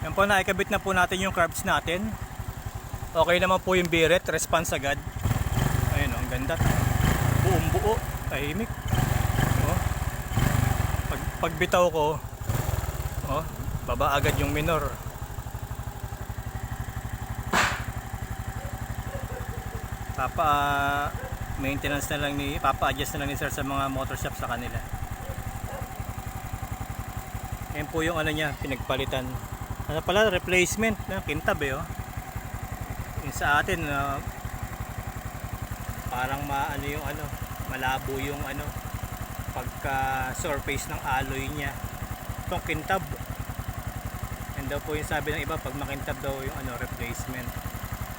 Yan po, naikabit na po natin yung carbs natin. Okay naman po yung biret, response agad. Ayun, ang ganda. Buong buo, tahimik. Oh. Pagbitaw ko, oh, baba agad yung minor. Maintenance na lang ni papa-adjust na lang ni sir sa mga motor shop sa kanila. Yan po yung ano niya, pinagpalitan. Ano pala, replacement na kintab oh. Yung sa atin parang maano yung ano, malabo yung ano pagka surface ng alloy niya. Itong kintab. Yan daw po yung sabi ng iba, pag makintab daw yung ano, replacement.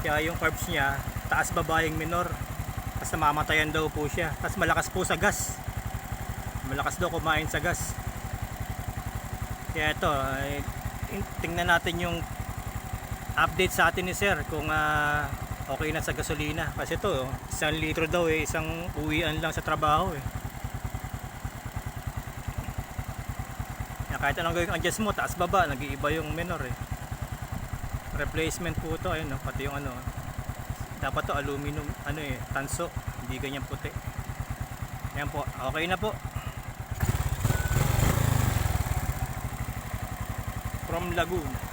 Kaya yung carbs niya, taas baba yung minor. Tapos namamatayan daw po siya. Tapos malakas po sa gas. Malakas daw kumain sa gas. Kaya ito, tingnan natin yung update sa atin ni sir kung okay na sa gasolina. Kasi ito, 1 litro daw isang uwian lang sa trabaho Kahit anong gawing adjust mo, taas baba, nag-iiba yung minor Replacement po ito, ayun pati yung ano. Dapat to aluminum, tanso, hindi ganyan puti. Ayan po, okay na po. From Laguna.